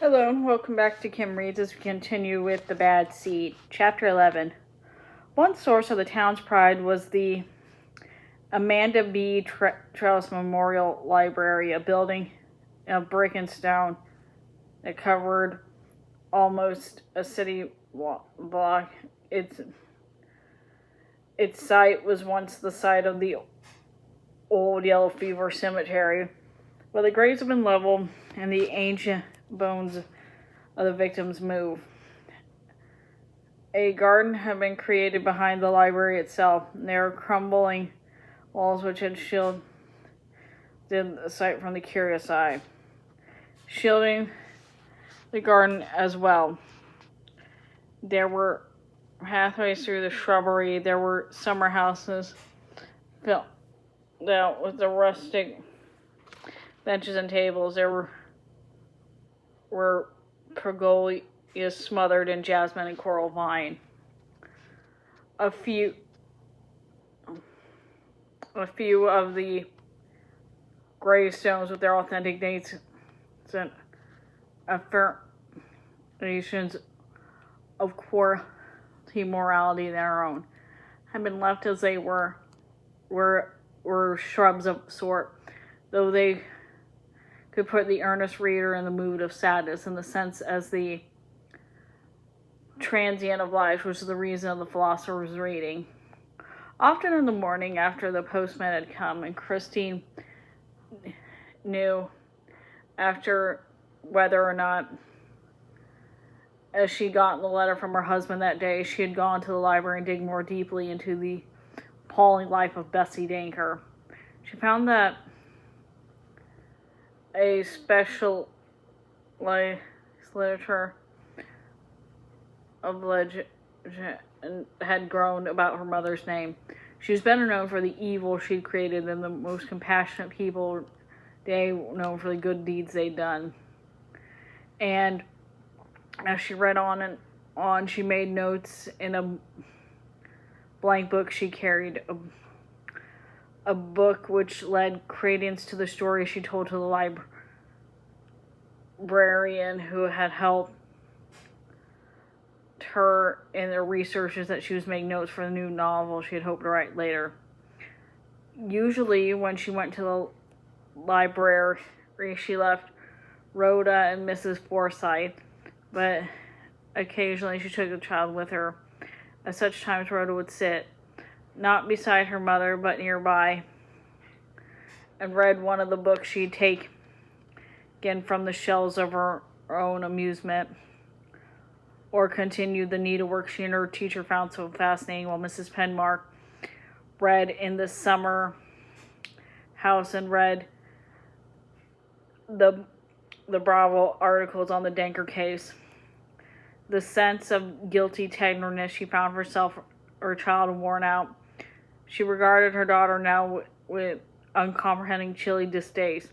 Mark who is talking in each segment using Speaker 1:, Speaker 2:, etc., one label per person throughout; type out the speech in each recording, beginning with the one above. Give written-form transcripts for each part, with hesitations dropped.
Speaker 1: Hello and welcome back to Kim Reads as we continue with The Bad Seed. Chapter 11. One source of the town's pride was the Amanda B. Trellis Memorial Library, a building of brick and stone that covered almost a city block. Its site was once the site of the old Yellow Fever Cemetery, where the graves have been leveled and the ancient bones of the victims moved. A garden had been created behind the library itself. There were crumbling walls which had shielded the site from the curious eye. Shielding the garden as well, there were pathways through the shrubbery. There were summer houses built out with the rustic benches and tables. There were pergolias smothered in jasmine and coral vine. A few of the gravestones with their authentic dates and affirmations of quality morality than our own had been left as they were shrubs of sort, though they could put the earnest reader in the mood of sadness, in the sense as the transient of life, which is the reason of the philosopher's reading. Often in the morning, after the postman had come, and Christine knew after whether or not, as she got the letter from her husband that day, she had gone to the library and dig more deeply into the appalling life of Bessie Danker. She found that a special literature of legend had grown about her mother's name. She was better known for the evil she'd created than the most compassionate people today known for the good deeds they'd done. And as she read on and on, she made notes in a blank book she carried, a book which led credence to the story she told to the librarian who had helped her in the researches that she was making notes for the new novel she had hoped to write later. Usually when she went to the library, she left Rhoda and Mrs. Forsythe, but occasionally she took the child with her. At such times Rhoda would sit, not beside her mother, but nearby, and read one of the books she'd taken from the shelves of her own amusement, or continued the needlework she and her teacher found so fascinating, while Mrs. Penmark read in the summer house and read the Bravo articles on the Danker case. The sense of guilty tenderness she found herself her child worn out. She regarded her daughter now with uncomprehending, chilly distaste.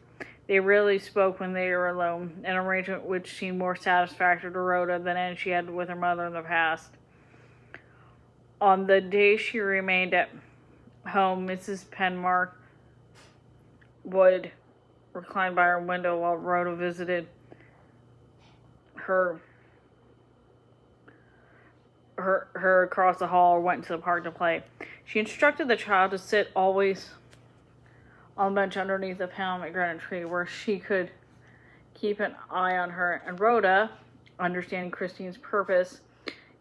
Speaker 1: They rarely spoke when they were alone, an arrangement which seemed more satisfactory to Rhoda than any she had with her mother in the past. On the day she remained at home, Mrs. Penmark would recline by her window while Rhoda visited her across the hall or went to the park to play. She instructed the child to sit always on the bench underneath the pomegranate tree where she could keep an eye on her, and Rhoda, understanding Christine's purpose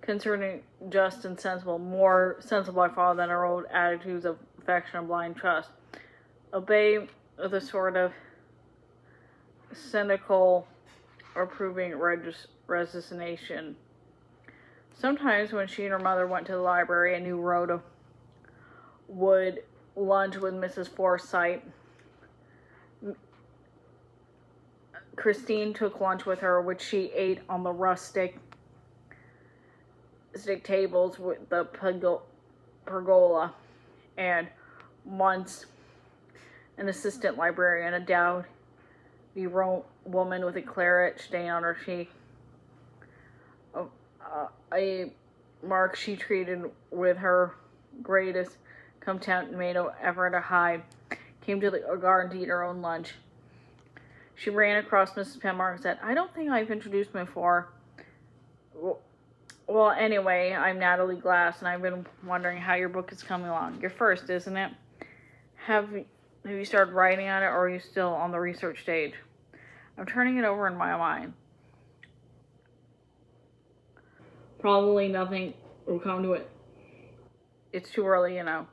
Speaker 1: concerning just and sensible, more sensible by far than her old attitudes of affection and blind trust, obeyed with a sort of cynical or approving resignation. Sometimes when she and her mother went to the library and knew Rhoda would lunch with Mrs. Forsythe, Christine took lunch with her, which she ate on the rustic tables with the pergola, and once an assistant librarian, a dowdy woman with a claret stain on her cheek, a mark she treated with her greatest contempt and made no effort to hide, came to the garden to eat her own lunch. She ran across Mrs. Penmark and said, I don't think I've introduced me before. Well, anyway, I'm Natalie Glass, and I've been wondering how your book is coming along. Your first, isn't it? Have you started writing on it, or are you still on the research stage? I'm turning it over in my mind. Probably nothing will come to it. It's too early, you know.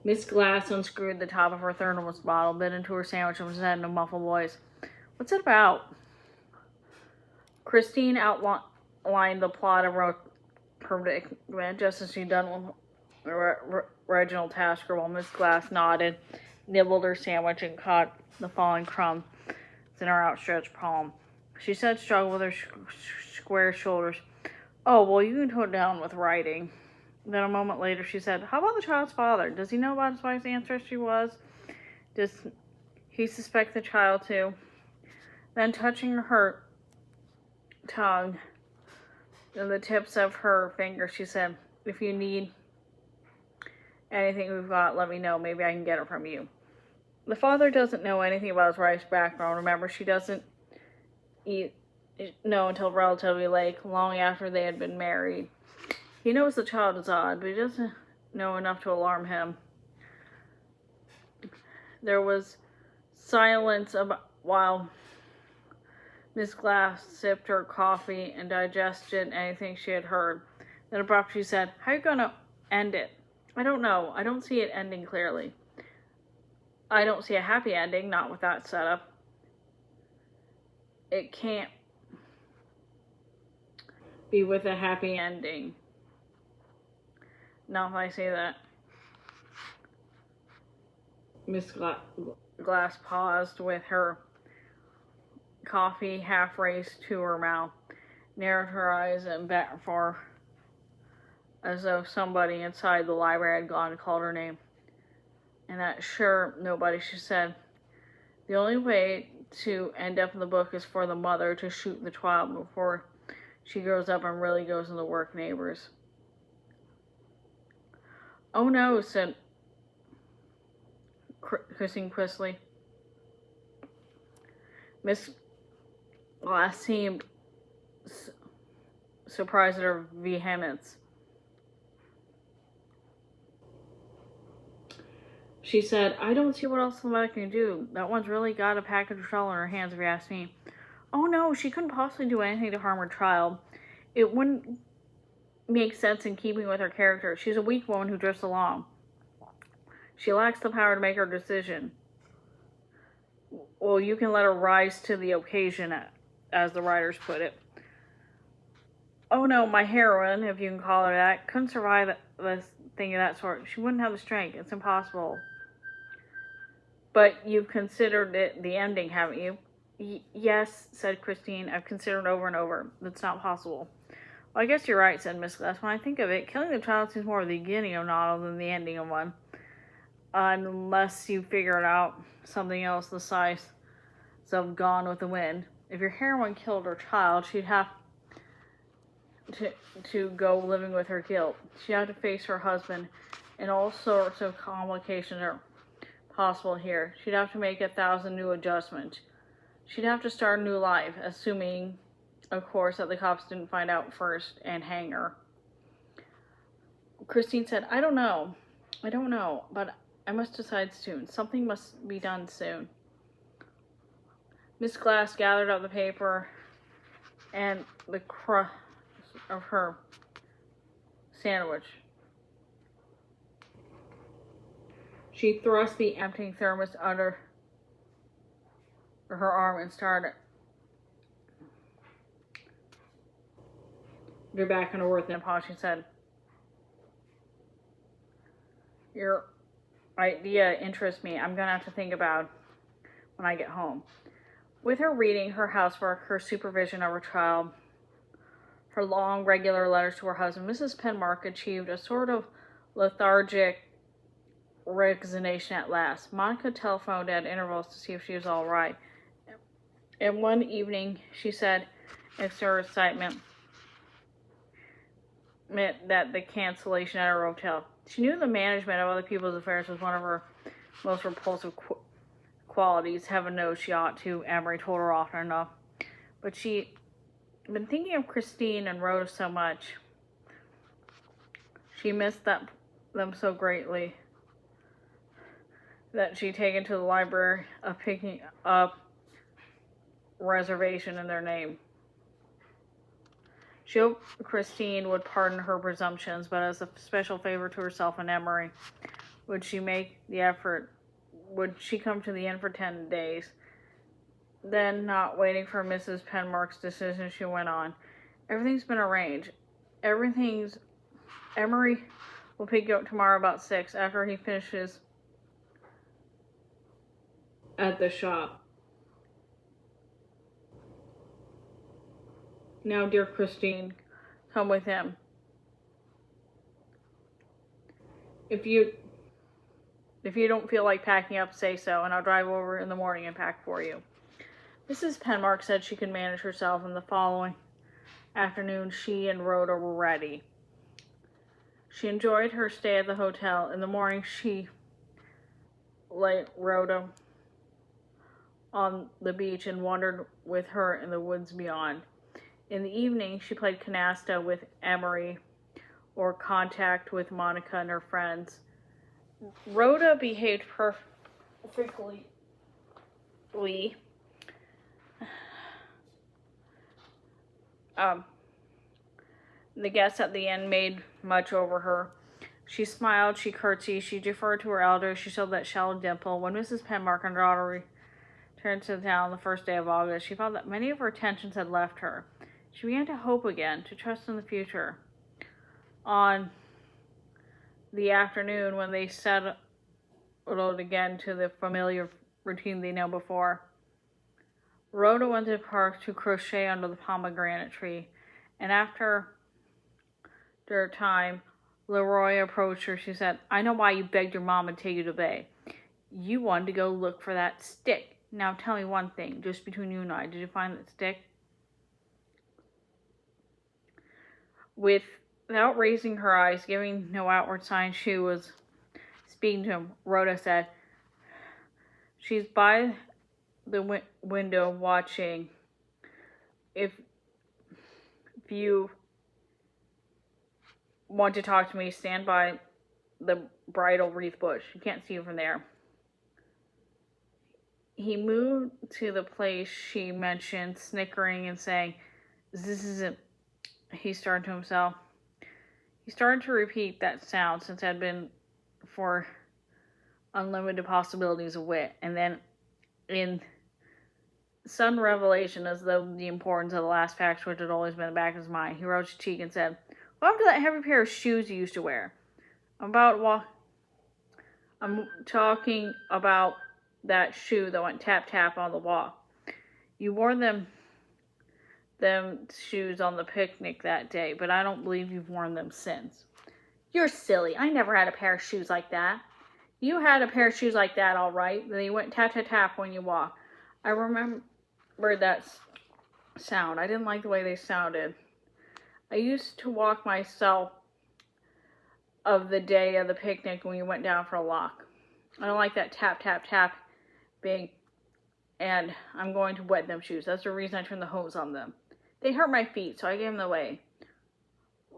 Speaker 1: Miss Glass unscrewed the top of her thermos bottle, bit into her sandwich, and said in a muffled voice, What's it about? Christine outlined the plot of her predicament just as she'd done with Reginald Tasker, while Miss Glass nodded, nibbled her sandwich, and caught the falling crumb in her outstretched palm. She said, struggled with her square shoulders, Oh, well, you can tone it down with writing. Then a moment later she said, How about the child's father? Does he know about his wife's ancestry she was? Does he suspect the child too? Then touching her tongue and the tips of her fingers, she said, If you need anything we've got, let me know. Maybe I can get it from you. The father doesn't know anything about his wife's background. Remember, she doesn't know until relatively late, long after they had been married. He knows the child is odd, but he doesn't know enough to alarm him. There was silence while Miss Glass sipped her coffee and digested anything she had heard. Then abruptly she said, How are you going to end it? I don't know. I don't see it ending clearly. I don't see a happy ending, not with that setup. It can't be with a happy ending. Now if I say that. Miss Glass paused with her coffee half raised to her mouth, narrowed her eyes and bent for as though somebody inside the library had gone and called her name. And that sure nobody, she said. The only way to end up in the book is for the mother to shoot the child before she grows up and really goes into work neighbors. Oh no, said Christine crisply. Miss Glass seemed surprised at her vehemence. She said, I don't see what else the mother can do. That one's really got a package of trouble in her hands, if you ask me. Oh no, she couldn't possibly do anything to harm her child. It wouldn't make sense in keeping with her character. She's a weak woman who drifts along. She lacks the power to make her decision. Well, you can let her rise to the occasion, as the writers put it. Oh no, my heroine, if you can call her that, couldn't survive this thing of that sort. She wouldn't have the strength. It's impossible. But you've considered it the ending, haven't you? Yes, said Christine. I've considered it over and over. That's not possible. Well, I guess you're right, said Miss Glass. When I think of it, killing the child seems more the beginning of a novel than the ending of one. Unless you figured out something else the size of Gone with the Wind. If your heroine killed her child, she'd have to go living with her guilt. She'd have to face her husband, and all sorts of complications are possible here. She'd have to make 1,000 new adjustments. She'd have to start a new life, assuming, of course, that the cops didn't find out first and hang her. Christine said, I don't know, but I must decide soon. Something must be done soon. Miss Glass gathered up the paper and the crust of her sandwich. She thrust the empty thermos under her arm and started her back on her work. And upon she said, Your idea interests me. I'm going to have to think about when I get home. With her reading, her housework, her supervision of her child, her long, regular letters to her husband, Mrs. Penmark achieved a sort of lethargic resignation at last. Monica telephoned at intervals to see if she was all right. And one evening, she said, in her excitement, that the cancellation at her hotel. She knew the management of other people's affairs was one of her most repulsive qualities. Heaven knows she ought to. Emery told her often enough. But she'd been thinking of Christine and Rhoda so much. She missed them so greatly that she'd taken to the library of picking up reservation in their name. She hoped Christine would pardon her presumptions, but as a special favor to herself and Emery, would she make the effort? Would she come to the inn for 10 days? Then, not waiting for Mrs. Penmark's decision, she went on. Everything's been arranged. Emery will pick you up tomorrow about 6 after he finishes at the shop. Now, dear Christine, come with him. If you don't feel like packing up, say so, and I'll drive over in the morning and pack for you. Mrs. Penmark said she could manage herself, and the following afternoon she and Rhoda were ready. She enjoyed her stay at the hotel. In the morning she laid Rhoda on the beach and wandered with her in the woods beyond. In the evening she played canasta with Emery or contact with Monica and her friends. Rhoda behaved perfectly. The guests at the inn made much over her. She smiled, she curtsied, she deferred to her elders, she showed that shallow dimple. When Mrs. Penmark and her daughter returned to the town the first day of August, she felt that many of her attentions had left her. She began to hope again, to trust in the future. On the afternoon when they settled again to the familiar routine they know before, Rhoda went to the park to crochet under the pomegranate tree, and after a time, Leroy approached her. She said, I know why you begged your mom to take you to Bay. You wanted to go look for that stick. Now tell me one thing, just between you and I, did you find that stick? Without raising her eyes, giving no outward sign she was speaking to him, Rhoda said, she's by the window watching. If you want to talk to me, stand by the bridal wreath bush. You can't see you from there. He moved to the place she mentioned, snickering and saying, this isn't... He started to himself. He started to repeat that sound since it had been for unlimited possibilities of wit. And then, in sudden revelation, as though the importance of the last fact which had always been in the back of his mind, he rose his cheek and said, what happened to that heavy pair of shoes you used to wear? I'm talking about that shoe that went tap tap on the wall. You wore them shoes on the picnic that day, but I don't believe you've worn them since. You're silly. I never had a pair of shoes like that. You had a pair of shoes like that, all right. They went tap tap tap when you walked. I remember that sound. I didn't like the way they sounded. I used to walk myself of the day of the picnic when we went down for a walk. I don't like that tap, tap, tap being, and I'm going to wet them shoes. That's the reason I turned the hose on them. They hurt my feet, so I gave them away.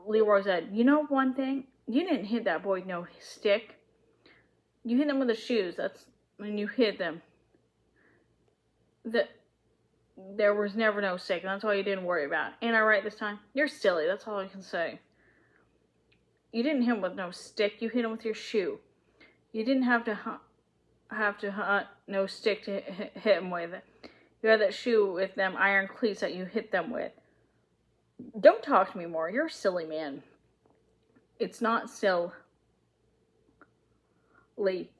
Speaker 1: Leroy said, you know one thing? You didn't hit that boy with no stick. You hit him with the shoes. That's when you hit them. There was never no stick, and that's all you didn't worry about. Ain't I right this time? You're silly, that's all I can say. You didn't hit him with no stick, you hit him with your shoe. You didn't have to hunt no stick to hit him with. You had that shoe with them iron cleats that you hit them with. Don't talk to me more, you're a silly man. It's not silly.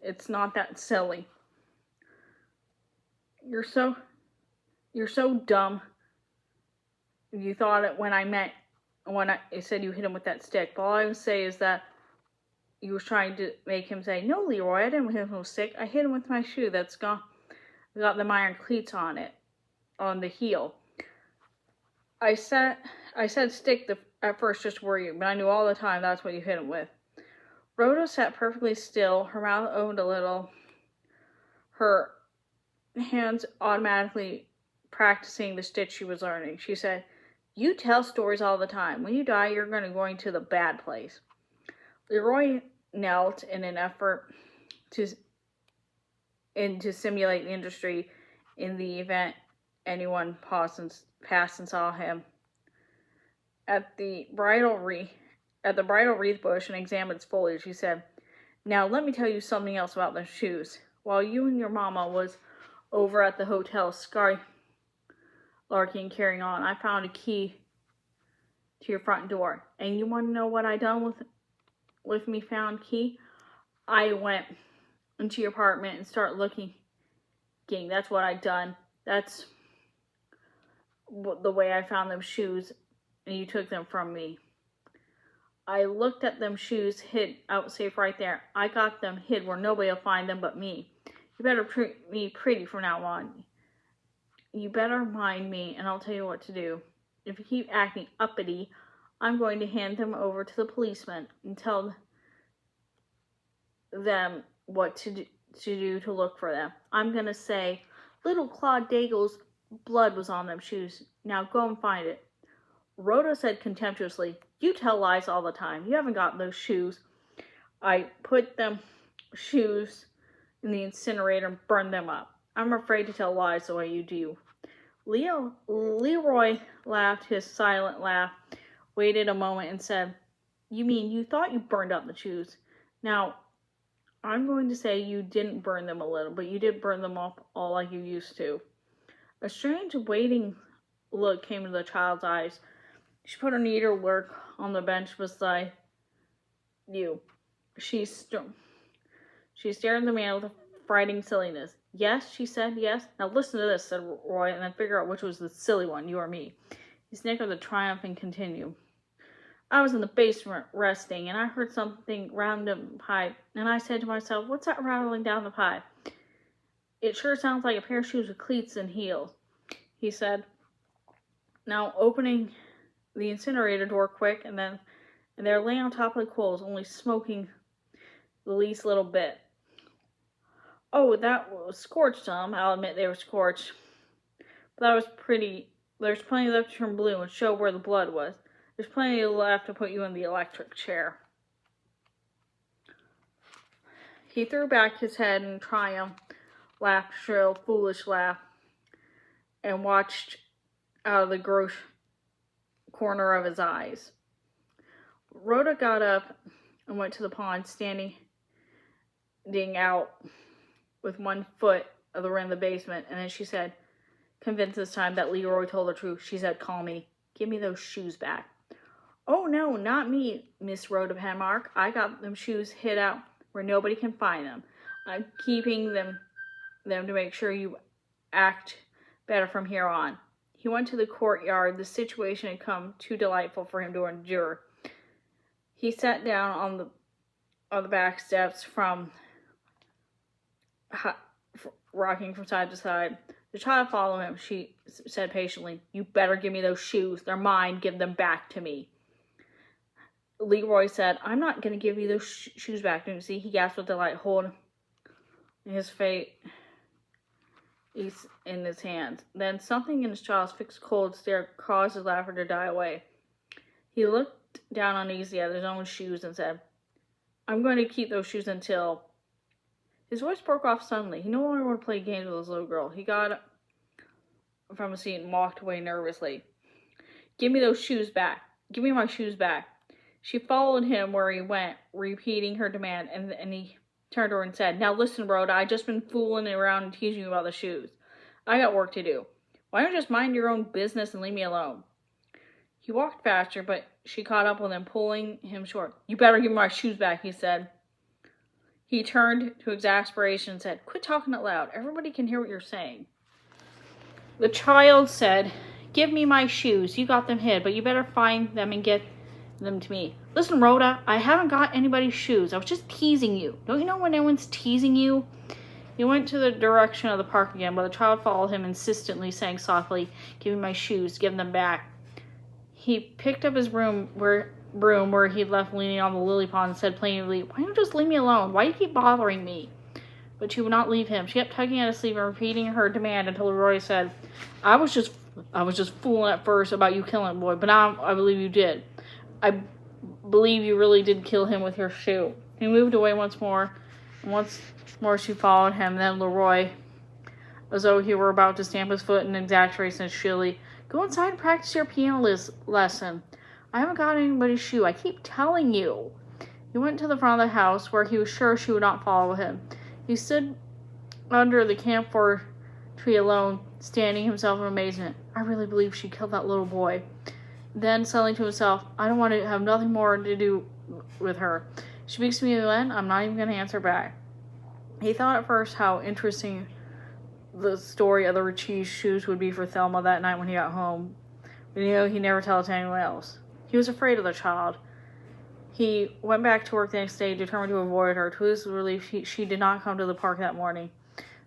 Speaker 1: It's not that silly. You're so dumb. You thought it when I said you hit him with that stick. But all I would say is that you was trying to make him say, no, Leroy, I didn't hit him with a stick. I hit him with my shoe that's got them iron cleats on it, on the heel. I said stick at first just to worry you, but I knew all the time that's what you hit him with. Rhoda sat perfectly still, her mouth opened a little, her hands automatically practicing the stitch she was learning. She said, "You tell stories all the time. When you die, you're going to the bad place." Leroy knelt in an effort to simulate the industry in the event anyone passed and saw him. At the bridal wreath bush and examined its foliage, he said, "Now let me tell you something else about those shoes. While you and your mama was over at the hotel skylarking and carrying on, I found a key to your front door. And you want to know what I done with me found key? I went into your apartment and started looking. That's what I done. That's the way I found them shoes, and you took them from me. I looked at them shoes hid out safe right there. I got them hid where nobody will find them but me. You better treat me pretty from now on. You better mind me, and I'll tell you what to do. If you keep acting uppity, I'm going to hand them over to the policeman and tell them what to do to look for them. I'm going to say, little Claude Daigle's blood was on them shoes. Now go and find it." Rhoda said contemptuously, "You tell lies all the time. You haven't got those shoes. I put them shoes in the incinerator and burned them up. I'm afraid to tell lies the way you do." Leroy laughed his silent laugh, waited a moment, and said, "You mean you thought you burned up the shoes? Now, I'm going to say you didn't burn them a little, but you did burn them off all like you used to." A strange waiting look came into the child's eyes. She put her needlework on the bench beside you. She stared at the man with a frightened silliness. "Yes," she said, "yes." "Now listen to this," said Roy, "and then figure out which was the silly one, you or me." He snickered with triumph and continued. "I was in the basement resting, and I heard something round the pipe, and I said to myself, what's that rattling down the pipe? It sure sounds like a pair of shoes with cleats and heels," he said, now opening the incinerator door quick, and they're laying on top of the coals, only smoking the least little bit. "Oh, that was scorched some. I'll admit they were scorched. But that was pretty. There's plenty left to turn blue and show where the blood was. There's plenty left to put you in the electric chair." He threw back his head in triumph, laughed a shrill, foolish laugh, and watched out of the gross corner of his eyes. Rhoda got up and went to the pond, standing out with one foot of the rim of the basement, and then she said, convinced this time that Leroy told the truth, she said calmly, "Give me those shoes back." "Oh no, not me, Miss Rhoda Penmark. I got them shoes hid out where nobody can find them. I'm keeping them to make sure you act better from here on." He went to the courtyard. The situation had come too delightful for him to endure. He sat down on the back steps rocking from side to side. The child followed him. She said patiently, "You better give me those shoes. They're mine. Give them back to me." Leroy said, "I'm not going to give you those shoes back. Don't you see?" He gasped with delight, holding his fate in his hands. Then something in his child's fixed cold stare caused his laughter to die away. He looked down uneasily at his own shoes and said, "I'm going to keep those shoes until..." His voice broke off suddenly. He no longer wanted to play games with his little girl. He got up from his seat and walked away nervously. "Give me those shoes back. Give me my shoes back." She followed him where he went, repeating her demand, and he turned to her and said, "Now listen, Rhoda, I've just been fooling around and teasing you about the shoes. I got work to do. Why don't you just mind your own business and leave me alone?" He walked faster, but she caught up with him, pulling him short. "You better give me my shoes back," he said. He turned to exasperation and said, "Quit talking out loud. Everybody can hear what you're saying." The child said, "Give me my shoes. You got them hid, but you better find them and get them to me." "Listen, Rhoda, I haven't got anybody's shoes. I was just teasing you. Don't you know when anyone's teasing you?" He went to the direction of the park again, but the child followed him insistently, saying softly, "Give me my shoes. Give them back." He picked up his broom where room where he'd left leaning on the lily pond and said plaintively, "Why don't you just leave me alone? Why do you keep bothering me?" But she would not leave him. She kept tugging at his sleeve and repeating her demand until Leroy said, I was just fooling at first about you killing the boy, but now I believe you did. I believe you really did kill him with your shoe." He moved away once more, and once more she followed him. Then Leroy, as though he were about to stamp his foot in exaggeration, shrilly, "Go inside and practice your piano lesson. I haven't got anybody's shoe. I keep telling you." He went to the front of the house, where he was sure she would not follow him. He stood under the camphor tree alone, standing himself in amazement. "I really believe she killed that little boy." Then, suddenly to himself, "I don't want to have nothing more to do with her. She speaks to me again, I'm not even going to answer back." He thought at first how interesting the story of the Richie's shoes would be for Thelma that night when he got home. But he'd never tell it to anyone else. He was afraid of the child. He went back to work the next day, determined to avoid her. To his relief, she did not come to the park that morning.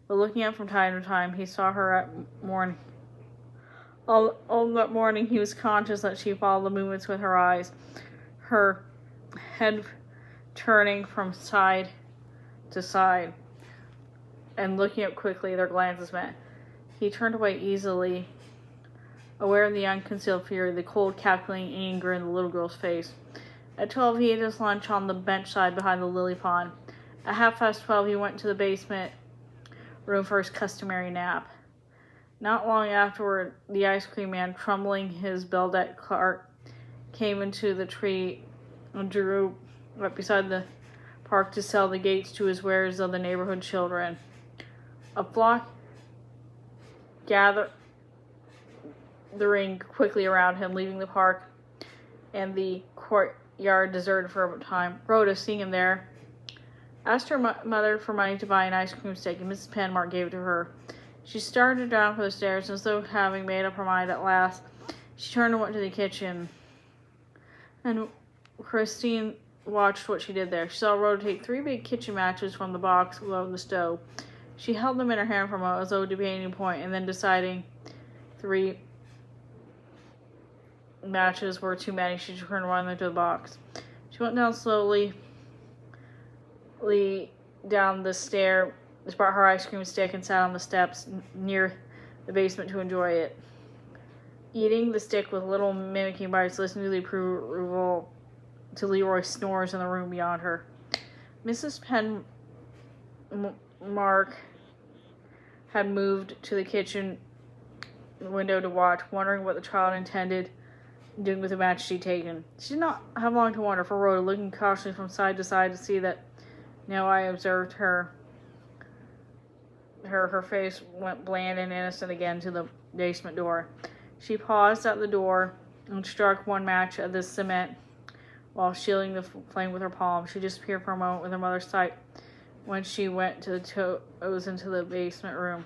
Speaker 1: But looking up from time to time, he saw her at morning. All that morning, he was conscious that she followed the movements with her eyes, her head turning from side to side, and looking up quickly, their glances met. He turned away easily, aware of the unconcealed fury, the cold, calculating anger in the little girl's face. At 12, he ate his lunch on the bench side behind the lily pond. At 12:30, he went to the basement room for his customary nap. Not long afterward, the ice cream man, trundling his Beldet cart, came into the tree and drew up beside the park to sell the gates to his wares of the neighborhood children. A flock gathered the ring quickly around him, leaving the park and the courtyard deserted for a time. Rhoda, seeing him there, asked her mother for money to buy an ice cream stick, and Mrs. Penmark gave it to her. She started down for the stairs, and as though having made up her mind at last, she turned and went to the kitchen. And Christine watched what she did there. She saw Rhoda take 3 big kitchen matches from the box below the stove. She held them in her hand for a moment, as though debating a point, and then deciding 3 matches were too many, she turned one into the box. She went down slowly down the stair, brought her ice cream stick, and sat on the steps near the basement to enjoy it, eating the stick with little mimicking bites, listening to the approval to Leroy's snores in the room beyond her. Mrs. Penmark had moved to the kitchen window to watch, wondering what the child intended doing with the match she'd taken. She did not have long to wonder, for Rhoda, looking cautiously from side to side to see that no eye observed her, face went bland and innocent again to the basement door. She paused at the door and struck one match at the cement while shielding the flame with her palm. She disappeared for a moment with her mother's sight when she went to the toes into the basement room.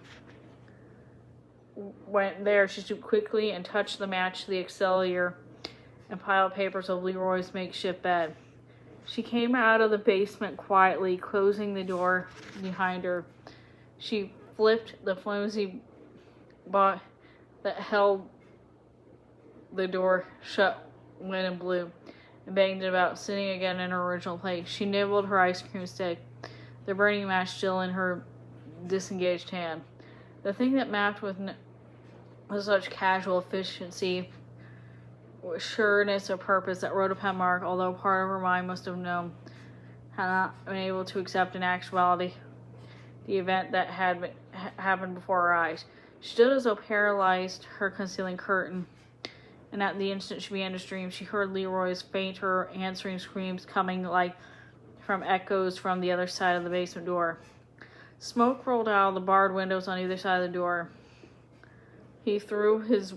Speaker 1: Went there, she stooped quickly and touched the match to the exterior and pile of papers of Leroy's makeshift bed. She came out of the basement quietly, closing the door behind her. She flipped the flimsy bolt that held the door shut when and blew, and banged it about, sitting again in her original place. She nibbled her ice cream stick, the burning match still in her disengaged hand. The thing that mapped with such casual efficiency, with sureness of purpose, that Rhoda Penmark, although part of her mind must have known, had not been able to accept in actuality the event that had happened before her eyes. She stood as though paralyzed, her concealing curtain, and at the instant she began to scream, she heard Leroy's fainter answering screams coming like from echoes from the other side of the basement door. Smoke rolled out of the barred windows on either side of the door. He threw his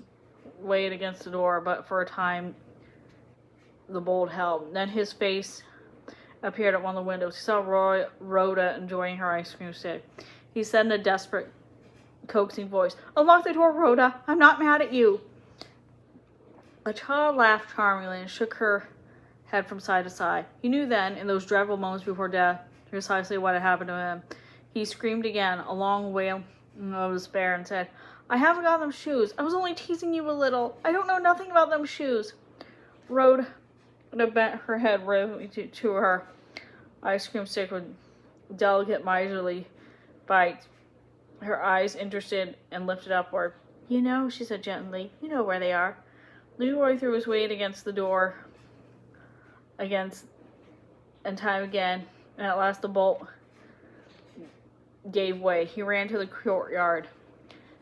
Speaker 1: weight against the door, but for a time the bolt held. Then his face appeared at one of the windows. He saw Rhoda enjoying her ice cream stick. He said in a desperate, coaxing voice, "Unlock the door, Rhoda. I'm not mad at you." The child laughed charmingly and shook her head from side to side. He knew then, in those dreadful moments before death, precisely what had happened to him. He screamed again, a long wail of despair, and said, "I haven't got them shoes. I was only teasing you a little. I don't know nothing about them shoes." Rhoda Rhoda bent her head rhythmically to her ice cream stick with delicate, miserly bites, her eyes interested and lifted upward. You know, she said gently, you know where they are. Leroy threw his weight against the door, and time again, and at last the bolt gave way. He ran to the courtyard.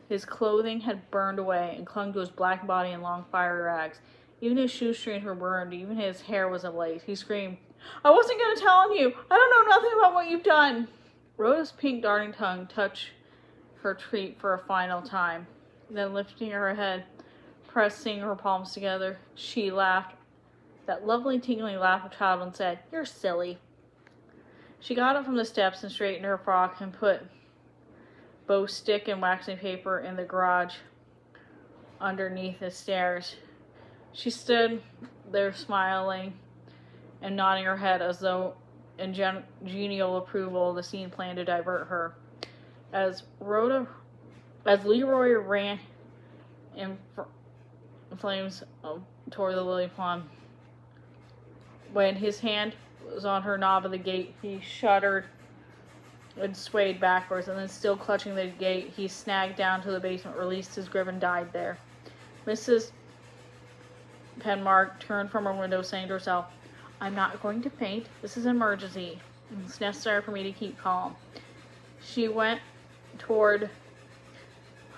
Speaker 1: His clothing had burned away and clung to his black body in long fiery rags. Even his shoestrings were burned. Even his hair was ablaze. He screamed, I wasn't going to tell on you. I don't know nothing about what you've done. Rhoda's pink darting tongue touched her treat for a final time. Then lifting her head, pressing her palms together, she laughed. That lovely tinkling laugh of a child, and said, You're silly. She got up from the steps and straightened her frock and put both stick and waxing paper in the garage underneath the stairs. She stood there smiling and nodding her head as though in genial approval of the scene planned to divert her. As Leroy ran in flames toward the lily pond, when his hand was on her knob of the gate, he shuddered and swayed backwards, and then still clutching the gate, he snagged down to the basement, released his grip, and died there. Mrs. Penmark turned from her window, saying to herself, I'm not going to faint. This is an emergency. It's necessary for me to keep calm. She went toward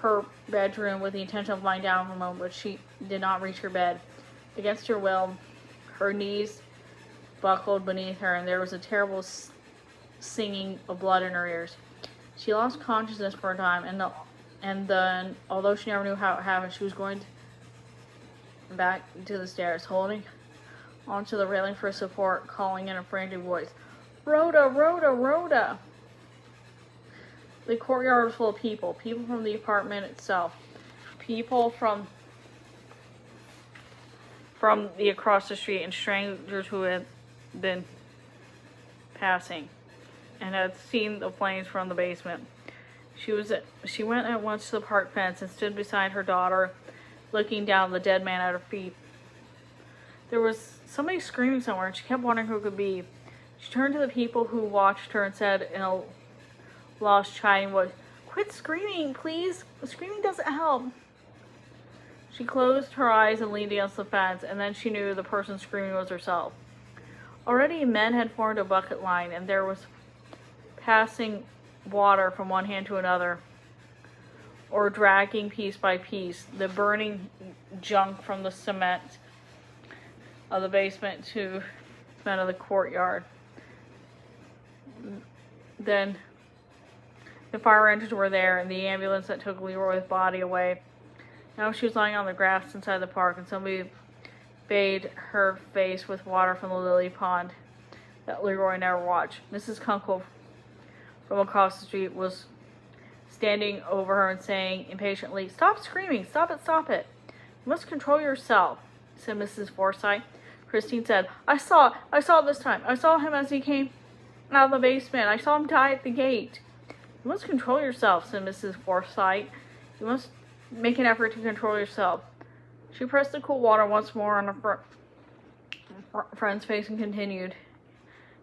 Speaker 1: her bedroom with the intention of lying down for a moment, but she did not reach her bed. Against her will, her knees buckled beneath her, and there was a terrible singing of blood in her ears. She lost consciousness for a time, and then, although she never knew how it happened, she was going back to the stairs, holding onto the railing for support, calling in a frantic voice, Rhoda, Rhoda, Rhoda! The courtyard was full of people from the apartment itself, people from the across the street, and strangers who had been passing and had seen the flames from the basement. She went at once to the park fence and stood beside her daughter, looking down at the dead man at her feet. There was somebody screaming somewhere, and she kept wondering who it could be. She turned to the people who watched her and said in a lost, chiding voice, Quit screaming, please. Screaming doesn't help. She closed her eyes and leaned against the fence, and then she knew the person screaming was herself. Already men had formed a bucket line, and there was passing water from one hand to another, or dragging piece by piece the burning junk from the cement of the basement to the cement of the courtyard. Then the fire engines were there, and the ambulance that took Leroy's body away. Now she was lying on the grass inside the park, and somebody bathed her face with water from the lily pond that Leroy never watched. Mrs. Kunkel from across the street was standing over her and saying impatiently, Stop screaming! Stop it! Stop it! You must control yourself, said Mrs. Forsythe. Christine said, I saw it this time. I saw him as he came out of the basement. I saw him die at the gate. You must control yourself, said Mrs. Forsythe. You must make an effort to control yourself. She pressed the cool water once more on her friend's face and continued,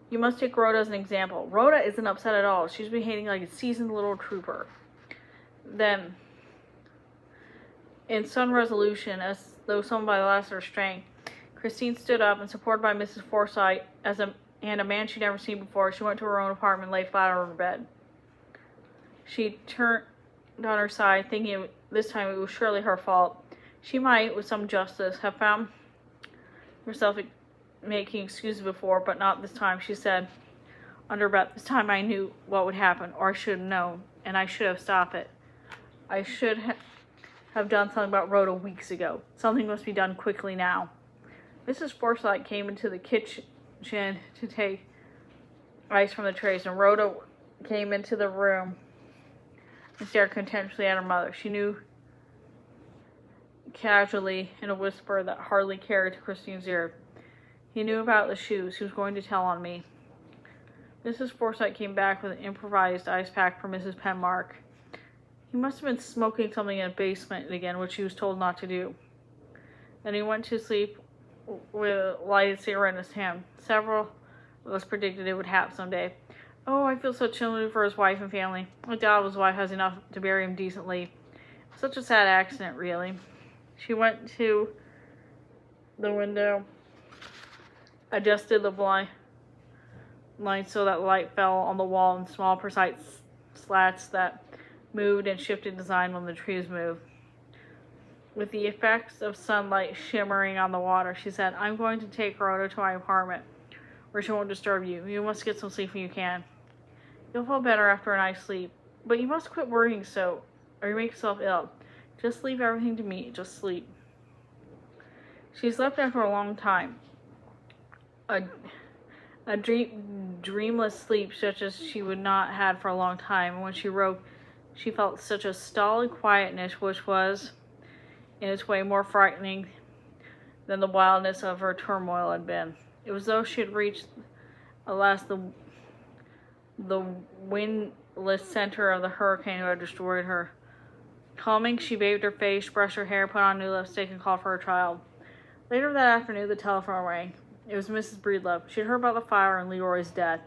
Speaker 1: You must take Rhoda as an example. Rhoda isn't upset at all. She's behaving like a seasoned little trooper. Then, in sudden resolution, as though summoned by the last of her strength, Christine stood up and, supported by Mrs. Forsythe and a man she'd never seen before, she went to her own apartment and lay flat on her bed. She turned on her side, thinking this time it was surely her fault. She might, with some justice, have found herself making excuses before, but not this time. She said under her breath, This time I knew what would happen, or I should have known, and I should have stopped it. I should have done something about Rhoda weeks ago. Something must be done quickly now. Mrs. Forsythe came into the kitchen to take ice from the trays, and Rhoda came into the room and stared contemptuously at her mother. She knew casually, in a whisper that hardly carried to Christine's ear, He knew about the shoes. He was going to tell on me. Mrs. Forsythe came back with an improvised ice pack for Mrs. Penmark. He must have been smoking something in the basement again, which he was told not to do. Then he went to sleep with a lighted cigarette in his hand. Several of us predicted it would happen someday. Oh, I feel so chilly for his wife and family. I doubt his wife has enough to bury him decently. Such a sad accident, really. She went to the window, adjusted the blind so that light fell on the wall in small, precise slats that moved and shifted design when the trees moved. With the effects of sunlight shimmering on the water, she said, I'm going to take Rhoda to my apartment, where she won't disturb you. You must get some sleep when you can. You'll feel better after a night's sleep. But you must quit worrying so, or you make yourself ill. Just leave everything to me. Just sleep. She slept after a long time. A dreamless sleep such as she would not had for a long time. And when she woke, she felt such a stolid quietness, which was, in its way, more frightening than the wildness of her turmoil had been. It was as though she had reached, alas, the windless center of the hurricane who had destroyed her. Calming, she bathed her face, brushed her hair, put on new lipstick, and called for her child. Later that afternoon, the telephone rang. It was Mrs. Breedlove. She had heard about the fire and Leroy's death.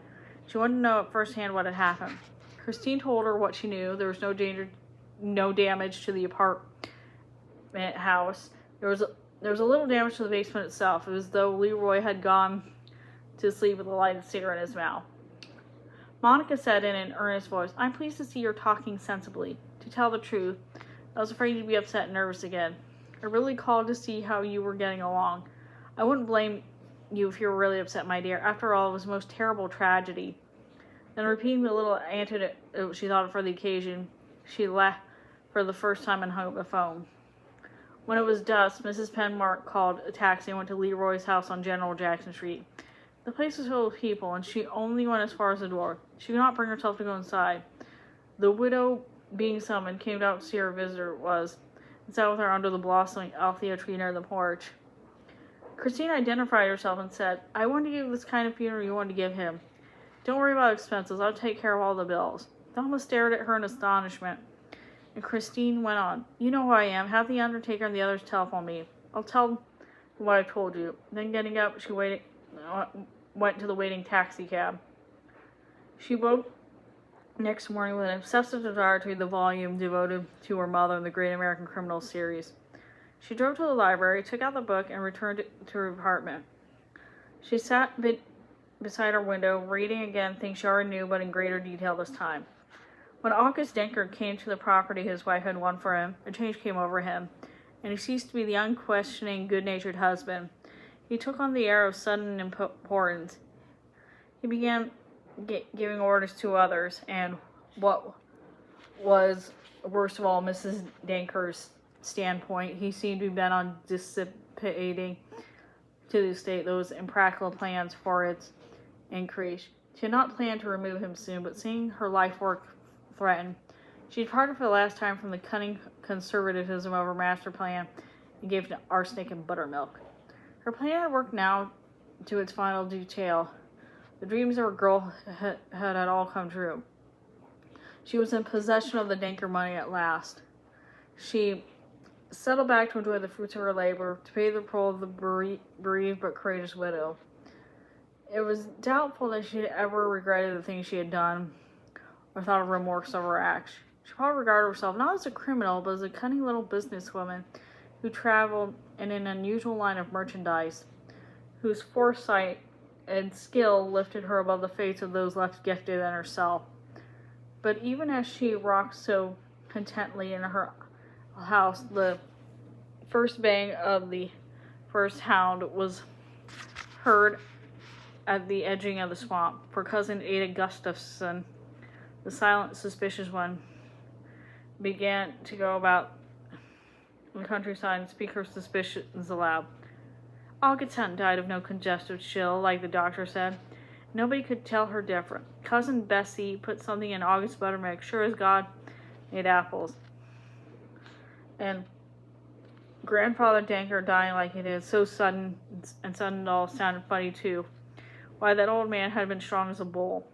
Speaker 1: She wanted to know at first hand what had happened. Christine told her what she knew. There was no damage to the apartment house. There was a little damage to the basement itself. It was as though Leroy had gone to sleep with a lighted cigarette in his mouth. Monica said in an earnest voice, I'm pleased to see you're talking sensibly. To tell the truth, I was afraid you'd be upset and nervous again. I really called to see how you were getting along. I wouldn't blame you if you were really upset, my dear. After all, it was a most terrible tragedy. Then repeating the little antidote she thought of for the occasion, she laughed for the first time and hung up the phone. When it was dusk, Mrs. Penmark called a taxi and went to Leroy's house on General Jackson Street. The place was full of people, and she only went as far as the door. She could not bring herself to go inside. The widow, being summoned, came out to see her visitor was, and sat with her under the blossoming althea tree near the porch. Christine identified herself and said, I want to give this kind of funeral you want to give him. Don't worry about expenses. I'll take care of all the bills. Thelma stared at her in astonishment, and Christine went on. You know who I am. Have the undertaker and the others telephone me. I'll tell them what I've told you. Then getting up, she went to the waiting taxi cab. She woke next morning with an obsessive desire to read the volume devoted to her mother in the Great American Criminal series. She drove to the library, took out the book, and returned to her apartment. She sat beside her window, reading again things she already knew, but in greater detail this time. When August Denker came to the property his wife had won for him, a change came over him, and he ceased to be the unquestioning, good-natured husband. He took on the air of sudden importance. He began giving orders to others, and what was, worst of all, Mrs. Denker's standpoint, he seemed to be bent on dissipating to the estate those impractical plans for its increase. She had not planned to remove him soon, but seeing her life work threatened, she departed for the last time from the cunning conservatism of her master plan and gave to arsenic and buttermilk. Her plan had worked now to its final detail. The dreams of her girlhood had all come true. She was in possession of the Denker money at last. She settled back to enjoy the fruits of her labor, to pay the toll of the bereaved but courageous widow. It was doubtful that she had ever regretted the things she had done, or thought of remorse over her acts. She probably regarded herself not as a criminal, but as a cunning little businesswoman who traveled in an unusual line of merchandise, whose foresight and skill lifted her above the fates of those less gifted than herself. But even as she rocked so contentedly in her house, the first bang of the first hound was heard at the edging of the swamp, for cousin Ada Gustafson, the silent, suspicious one, began to go about the countryside and speak her suspicions aloud. August hadn't died of no congestive chill, like the doctor said. Nobody could tell her different. Cousin Bessie put something in August's buttermilk, sure as God made apples. And Grandfather Denker dying like it is, so sudden, and sudden it all sounded funny too. Why, that old man had been strong as a bull.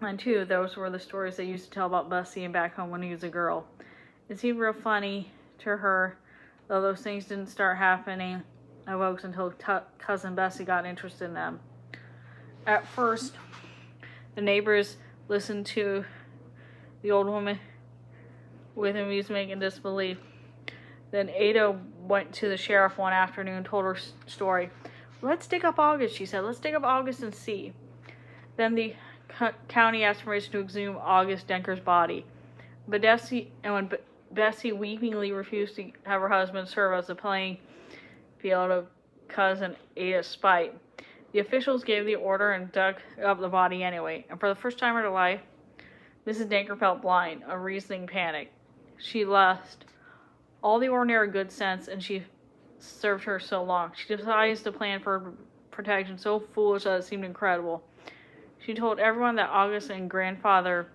Speaker 1: And too, those were the stories they used to tell about Bessie and back home when he was a girl. It seemed real funny to her, though those things didn't start happening evokes until cousin Bessie got interested in them. At first, the neighbors listened to the old woman with amusement and disbelief. Then Ada went to the sheriff one afternoon and told her story. "Let's dig up August," she said. "Let's dig up August and see." Then the county asked permission to exhume August Denker's body. But when Bessie weepingly refused to have her husband serve as a playing field of cousin Ada's spite, the officials gave the order and dug up the body anyway. And for the first time in her life, Mrs. Denker felt blind, a reasoning panic. She lost all the ordinary good sense, and she served her so long. She devised a plan for protection so foolish that it seemed incredible. She told everyone that August and grandfather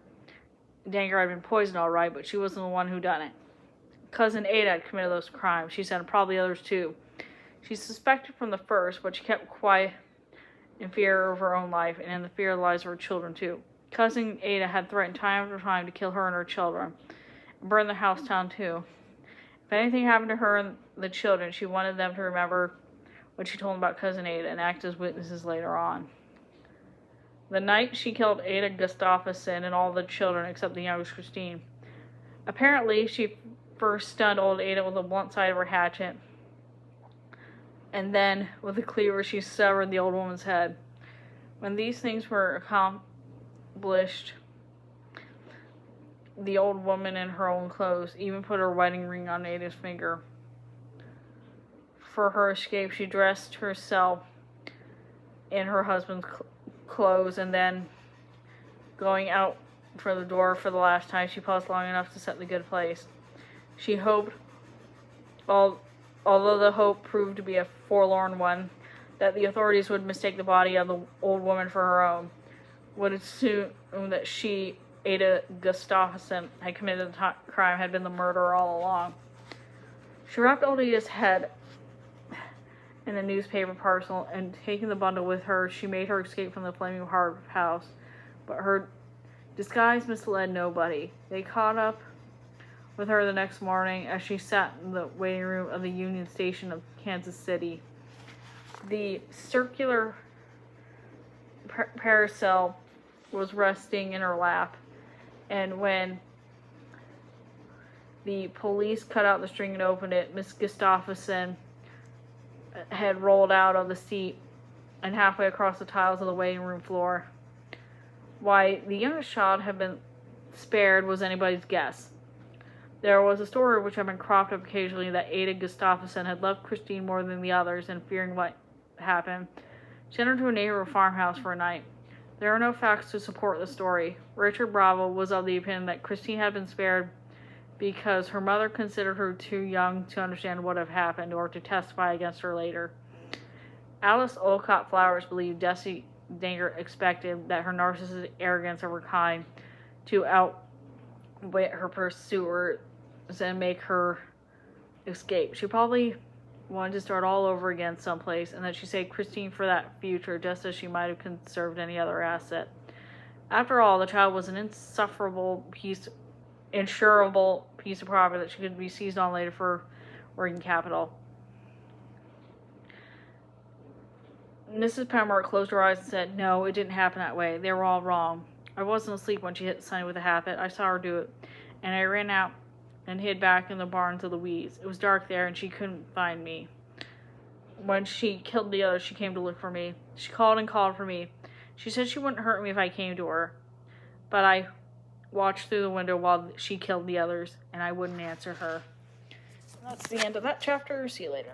Speaker 1: Denker had been poisoned all right, but she wasn't the one who done it. Cousin Ada had committed those crimes, she said, and probably others too. She suspected from the first, but she kept quiet in fear of her own life and in the fear of the lives of her children too. Cousin Ada had threatened time after time to kill her and her children, and burn the house down too. If anything happened to her and the children, she wanted them to remember what she told them about Cousin Ada and act as witnesses later on. The night she killed Ada Gustafsson and all the children except the youngest Christine. Apparently, she first stunned old Ada with the blunt side of her hatchet, and then with a cleaver she severed the old woman's head. When these things were accomplished, the old woman in her own clothes even put her wedding ring on Ada's finger. For her escape, she dressed herself in her husband's clothes, and then, going out for the door for the last time, she paused long enough to set the good place. She hoped, although the hope proved to be a forlorn one, that the authorities would mistake the body of the old woman for her own, would assume that she, Ada Gustafsson, had committed the crime, had been the murderer all along. She wrapped old Ada's head in a newspaper parcel, and taking the bundle with her, she made her escape from the flaming heart house. But her disguise misled nobody. They caught up with her the next morning as she sat in the waiting room of the Union Station of Kansas City. The circular parasol was resting in her lap, and when the police cut out the string and opened it, Miss Gustafsson had rolled out of the seat and halfway across the tiles of the waiting room floor. Why the youngest child had been spared was anybody's guess. There was a story which had been cropped up occasionally that Ada Gustafsson had loved Christine more than the others, and fearing what happened, she sent her to a neighborhood farmhouse for a night. There are no facts to support the story. Richard Bravo was of the opinion that Christine had been spared because her mother considered her too young to understand what had happened or to testify against her later. Alice Olcott Flowers believed Bessie Denker expected that her narcissistic arrogance of her kind to outwit her pursuers and make her escape. She probably wanted to start all over again someplace, and that she saved Christine for that future just as she might have conserved any other asset. After all, the child was an insurable piece of property that she could be seized on later for working capital. Mrs. Pembroke closed her eyes and said, "No, it didn't happen that way. They were all wrong. I wasn't asleep when she hit Sonny with a hatchet. I saw her do it, and I ran out and hid back in the barn to the weeds. It was dark there, and she couldn't find me. When she killed the others, she came to look for me. She called and called for me. She said she wouldn't hurt me if I came to her, but I watched through the window while she killed the others, and I wouldn't answer her." And that's the end of that chapter. See you later.